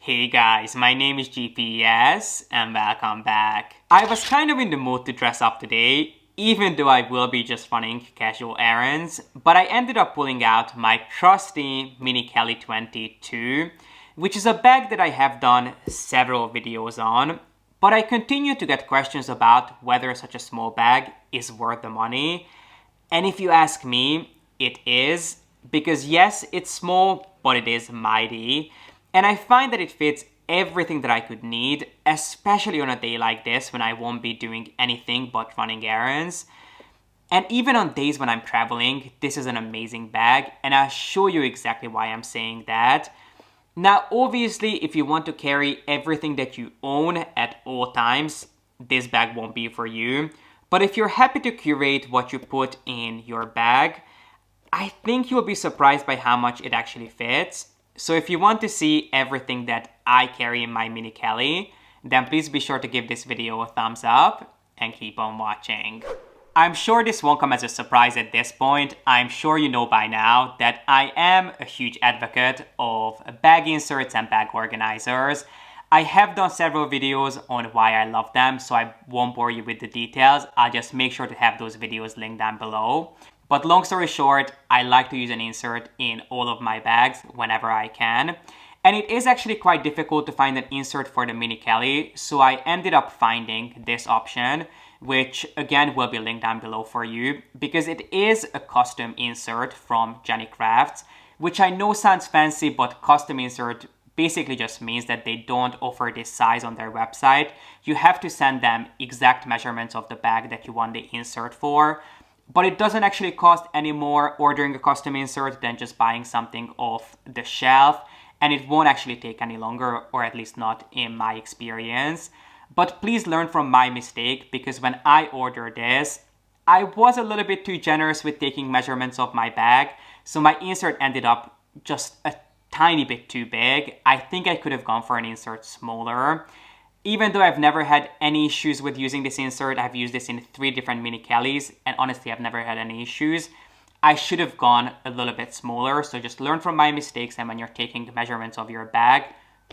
Hey guys, my name is G.P.S. and welcome back. I was kind of in the mood to dress up today, even though I will be just running casual errands, but I ended up pulling out my trusty Mini Kelly 22, which is a bag that I have done several videos on, but I continue to get questions about whether such a small bag is worth the money. And if you ask me, it is, because yes, it's small, but it is mighty. And I find that it fits everything that I could need, especially on a day like this when I won't be doing anything but running errands. And even on days when I'm traveling, this is an amazing bag, and I'll show you exactly why I'm saying that. Now, obviously, if you want to carry everything that you own at all times, this bag won't be for you. But if you're happy to curate what you put in your bag, I think you'll be surprised by how much it actually fits. So if you want to see everything that I carry in my Mini Kelly, then please be sure to give this video a thumbs up and keep on watching. I'm sure this won't come as a surprise at this point. I'm sure you know by now that I am a huge advocate of bag inserts and bag organizers. I have done several videos on why I love them, so I won't bore you with the details. I'll just make sure to have those videos linked down below. But long story short, I like to use an insert in all of my bags whenever I can. And it is actually quite difficult to find an insert for the Mini Kelly, so I ended up finding this option, which again will be linked down below for you, because it is a custom insert from Jenny Crafts, which I know sounds fancy, but custom insert basically just means that they don't offer this size on their website. You have to send them exact measurements of the bag that you want the insert for. But it doesn't actually cost any more ordering a custom insert than just buying something off the shelf. And it won't actually take any longer, or at least not in my experience. But please learn from my mistake, because when I ordered this, I was a little bit too generous with taking measurements of my bag. So my insert ended up just a tiny bit too big. I think I could have gone for an insert smaller. Even though I've never had any issues with using this insert, I've used this in 3 different Mini Kellys, and honestly, I've never had any issues. I should have gone a little bit smaller, so just learn from my mistakes, and when you're taking the measurements of your bag,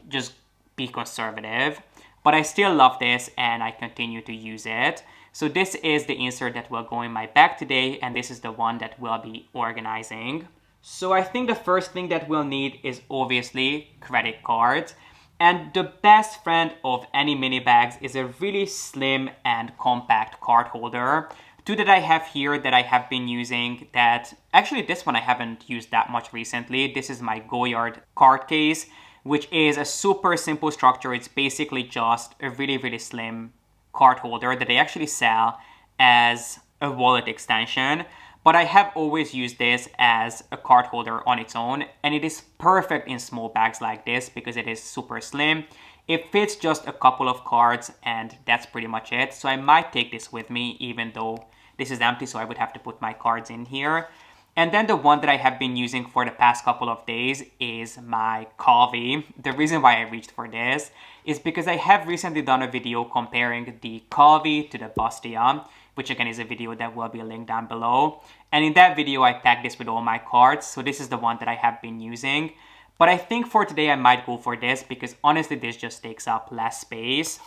just be conservative. But I still love this, and I continue to use it. So this is the insert that will go in my bag today, and this is the one that we'll be organizing. So I think the first thing that we'll need is obviously credit cards. And the best friend of any mini bags is a really slim and compact card holder. 2 that I have here that I have been using, that actually this one I haven't used that much recently. This is my Goyard card case, which is a super simple structure. It's basically just a really slim card holder that they actually sell as a wallet extension. But I have always used this as a card holder on its own, and it is perfect in small bags like this because it is super slim. It fits just a couple of cards, and that's pretty much it. So I might take this with me, even though this is empty, so I would have to put my cards in here. And then the one that I have been using for the past couple of days is my Calvi. The reason why I reached for this is because I have recently done a video comparing the Calvi to the Bastia, which again is a video that will be linked down below. And in that video, I packed this with all my cards. So this is the one that I have been using. But I think for today, I might go for this because honestly, this just takes up less space.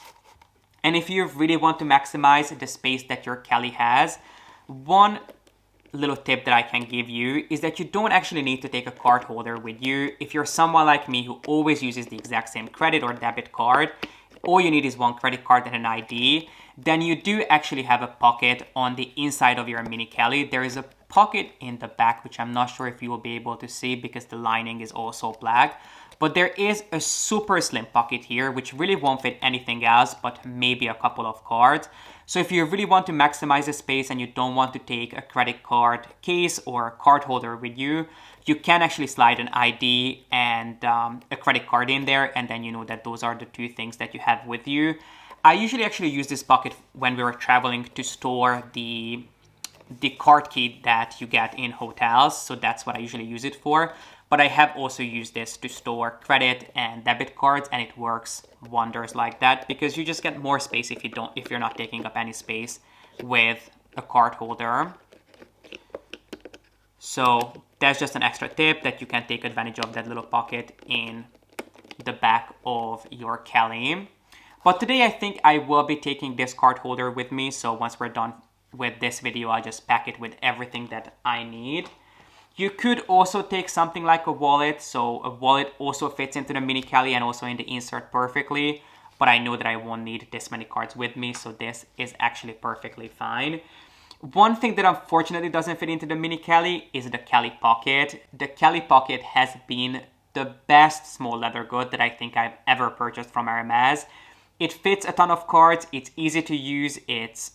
And if you really want to maximize the space that your Kelly has, one little tip that I can give you is that you don't actually need to take a card holder with you. If you're someone like me who always uses the exact same credit or debit card, all you need is one credit card and an ID, then you do actually have a pocket on the inside of your Mini Kelly. There is a pocket in the back, which I'm not sure if you will be able to see because the lining is also black. But there is a super slim pocket here, which really won't fit anything else but maybe a couple of cards. So if you really want to maximize the space and you don't want to take a credit card case or a card holder with you, you can actually slide an ID and a credit card in there, and then you know that those are the 2 things that you have with you. I usually actually use this pocket when we were traveling to store the card key that you get in hotels, so that's what I usually use it for. But I have also used this to store credit and debit cards, and it works wonders like that because you just get more space if you're not taking up any space with a card holder. So that's just an extra tip that you can take advantage of that little pocket in the back of your Kelly. But today I think I will be taking this card holder with me, so once we're done with this video, I'll just pack it with everything that I need. You could also take something like a wallet, so a wallet also fits into the Mini Kelly and also in the insert perfectly, but I know that I won't need this many cards with me, so this is actually perfectly fine. One thing that unfortunately doesn't fit into the Mini Kelly is the Kelly pocket. The Kelly pocket has been the best small leather good that I think I've ever purchased from Hermes. It fits a ton of cards, it's easy to use, it's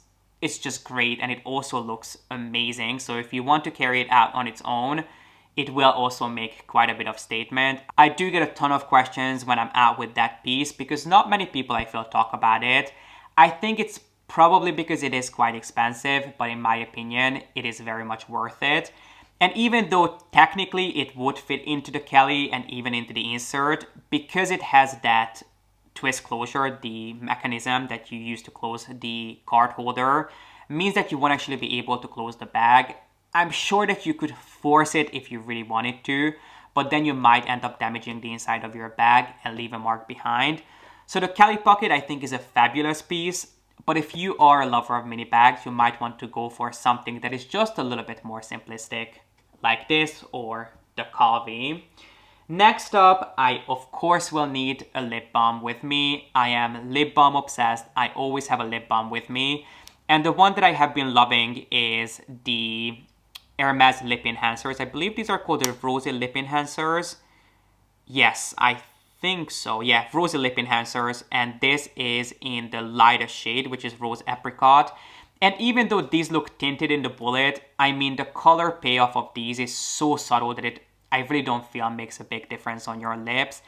just great, and it also looks amazing. So if you want to carry it out on its own, it will also make quite a bit of statement. I do get a ton of questions when I'm out with that piece because not many people I feel talk about it. I think it's probably because it is quite expensive, but in my opinion, it is very much worth it. And even though technically it would fit into the Kelly and even into the insert, because it has that twist closure, the mechanism that you use to close the card holder, means that you won't actually be able to close the bag. I'm sure that you could force it if you really wanted to, but then you might end up damaging the inside of your bag and leave a mark behind. So the Kelly pocket I think is a fabulous piece, but if you are a lover of mini bags, you might want to go for something that is just a little bit more simplistic, like this or the Calvi. Next up, I of course will need a lip balm with me. I am lip balm obsessed. I always have a lip balm with me. And the one that I have been loving is the Hermes lip enhancers. I believe these are called the Rosy lip enhancers. Yes, I think so. Yeah, Rosy lip enhancers. And this is in the lightest shade, which is Rose Apricot. And even though these look tinted in the bullet, I mean, the color payoff of these is so subtle that I really don't feel makes a big difference on your lips.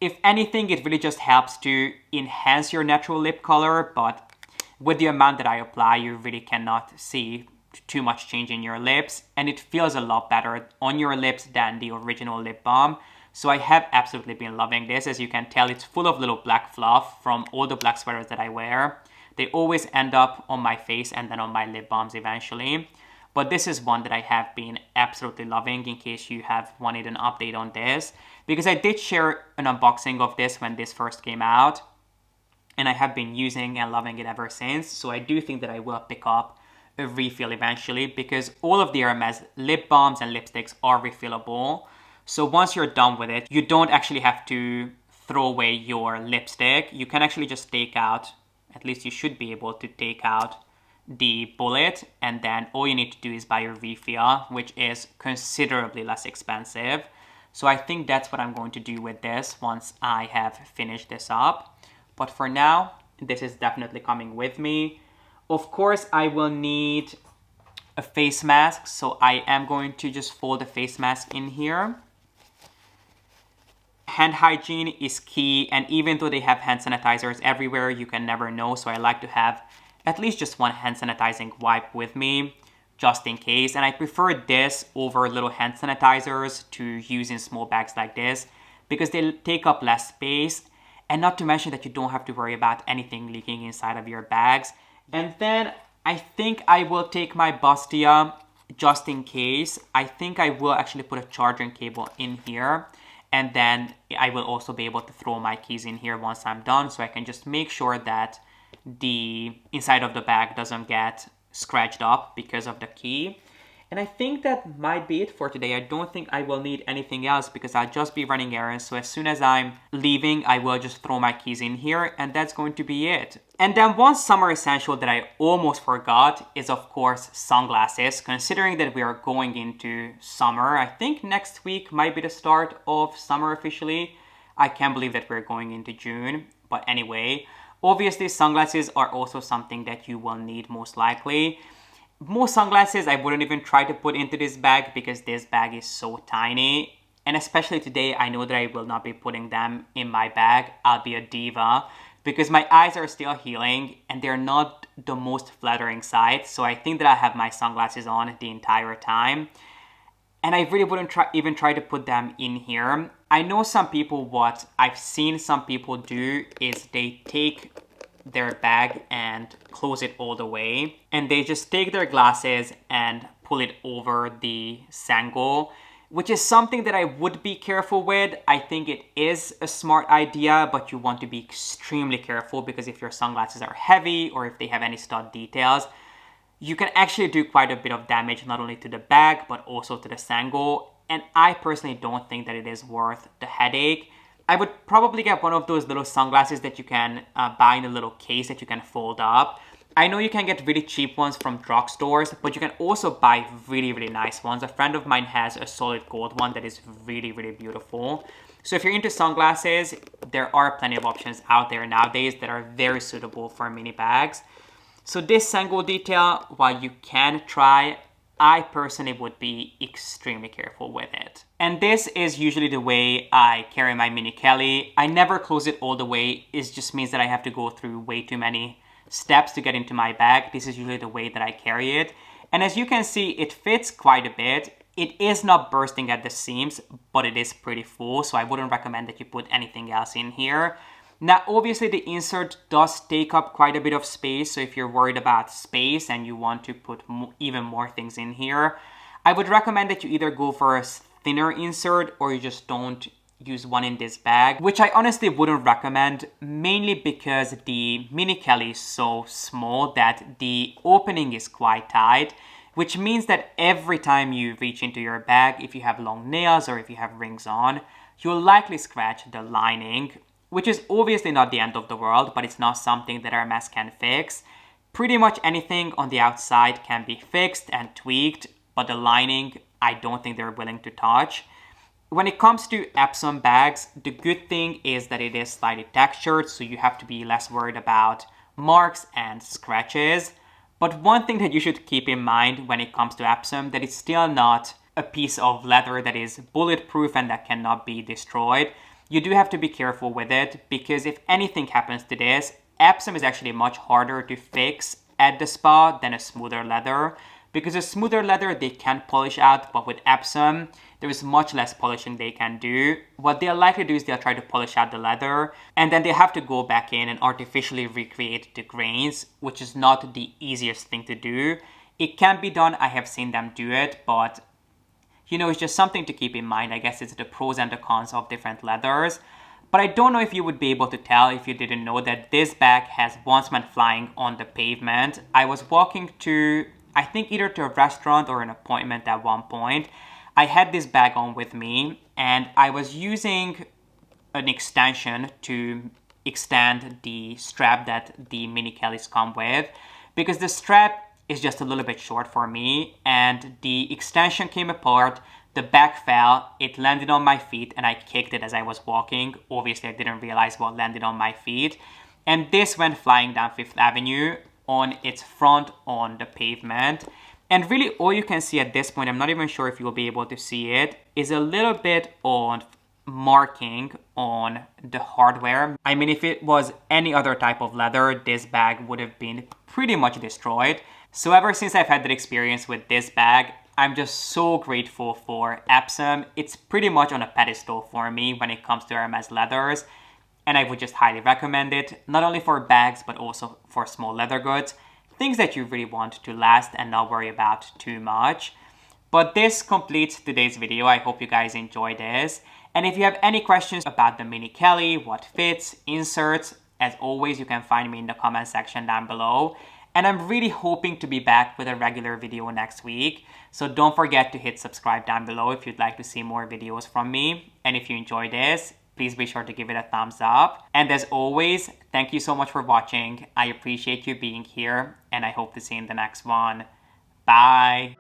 If anything, it really just helps to enhance your natural lip color, but with the amount that I apply, you really cannot see too much change in your lips, and it feels a lot better on your lips than the original lip balm. So I have absolutely been loving this. As you can tell, it's full of little black fluff from all the black sweaters that I wear. They always end up on my face and then on my lip balms eventually. But this is one that I have been absolutely loving, in case you have wanted an update on this, because I did share an unboxing of this when this first came out, and I have been using and loving it ever since. So I do think that I will pick up a refill eventually, because all of the Hermes lip balms and lipsticks are refillable. So once you're done with it, you don't actually have to throw away your lipstick. You can actually just take out, at least you should be able to take out the bullet, and then all you need to do is buy your refill, which is considerably less expensive. So I think that's what I'm going to do with this once I have finished this up. But for now, this is definitely coming with me. Of course, I will need a face mask, so I am going to just fold the face mask in here. Hand hygiene is key, and even though they have hand sanitizers everywhere, you can never know, so I like to have at least just one hand sanitizing wipe with me, just in case. And I prefer this over little hand sanitizers to use in small bags like this, because they take up less space, and not to mention that you don't have to worry about anything leaking inside of your bags. And then I think I will take my bustier just in case. I think I will actually put a charging cable in here, and then I will also be able to throw my keys in here once I'm done, so I can just make sure that the inside of the bag doesn't get scratched up because of the key. And I think that might be it for today. I don't think I will need anything else because I'll just be running errands. So as soon as I'm leaving, I will just throw my keys in here, and that's going to be it. And then one summer essential that I almost forgot is, of course, sunglasses. Considering that we are going into summer, I think next week might be the start of summer officially. I can't believe that we're going into June. But anyway, obviously, sunglasses are also something that you will need most likely. Most sunglasses I wouldn't even try to put into this bag because this bag is so tiny. And especially today, I know that I will not be putting them in my bag. I'll be a diva because my eyes are still healing and they're not the most flattering sight. So I think that I have my sunglasses on the entire time. And I really wouldn't even try to put them in here. I know some people, what I've seen some people do is they take their bag and close it all the way. And they just take their glasses and pull it over the sangle, which is something that I would be careful with. I think it is a smart idea, but you want to be extremely careful because if your sunglasses are heavy or if they have any stud details, you can actually do quite a bit of damage not only to the bag but also to the sangle. And I personally don't think that it is worth the headache. I would probably get one of those little sunglasses that you can buy in a little case that you can fold up. I know you can get really cheap ones from drugstores, but you can also buy really, really nice ones. A friend of mine has a solid gold one that is really, really beautiful. So if you're into sunglasses, there are plenty of options out there nowadays that are very suitable for mini bags. So this sangle detail, while you can try, I personally would be extremely careful with it. And this is usually the way I carry my Mini Kelly. I never close it all the way. It just means that I have to go through way too many steps to get into my bag. This is usually the way that I carry it. And as you can see, it fits quite a bit. It is not bursting at the seams, but it is pretty full. So I wouldn't recommend that you put anything else in here. Now, obviously the insert does take up quite a bit of space. So if you're worried about space and you want to put even more things in here, I would recommend that you either go for a thinner insert or you just don't use one in this bag, which I honestly wouldn't recommend, mainly because the Mini Kelly is so small that the opening is quite tight, which means that every time you reach into your bag, if you have long nails or if you have rings on, you'll likely scratch the lining, which is obviously not the end of the world, but it's not something that Hermes can fix. Pretty much anything on the outside can be fixed and tweaked, but the lining, I don't think they're willing to touch. When it comes to Epsom bags, the good thing is that it is slightly textured, so you have to be less worried about marks and scratches. But one thing that you should keep in mind when it comes to Epsom, that it's still not a piece of leather that is bulletproof and that cannot be destroyed. You do have to be careful with it because if anything happens to this, Epsom is actually much harder to fix at the spa than a smoother leather. Because a smoother leather, they can polish out, but with Epsom, there is much less polishing they can do. What they'll likely do is they'll try to polish out the leather, and then they have to go back in and artificially recreate the grains, which is not the easiest thing to do. It can be done, I have seen them do it, but you know, it's just something to keep in mind. I guess it's the pros and the cons of different leathers. But I don't know if you would be able to tell if you didn't know that this bag has once went flying on the pavement. I was walking to, I think either to a restaurant or an appointment at one point. I had this bag on with me and I was using an extension to extend the strap that the Mini Kellys come with because the strap is just a little bit short for me and the extension came apart, the bag fell, it landed on my feet and I kicked it as I was walking. Obviously I didn't realize what landed on my feet and this went flying down Fifth Avenue on its front on the pavement. And really all you can see at this point, I'm not even sure if you'll be able to see it, is a little bit on marking on the hardware. I mean, if it was any other type of leather, this bag would have been pretty much destroyed. So ever since I've had that experience with this bag, I'm just so grateful for Epsom. It's pretty much on a pedestal for me when it comes to Hermes leathers. And I would just highly recommend it, not only for bags, but also for small leather goods. Things that you really want to last and not worry about too much. But this completes today's video. I hope you guys enjoyed this. And if you have any questions about the Mini Kelly, what fits, inserts, as always, you can find me in the comment section down below. And I'm really hoping to be back with a regular video next week. So don't forget to hit subscribe down below if you'd like to see more videos from me. And if you enjoyed this, please be sure to give it a thumbs up. And as always, thank you so much for watching. I appreciate you being here and I hope to see you in the next one. Bye.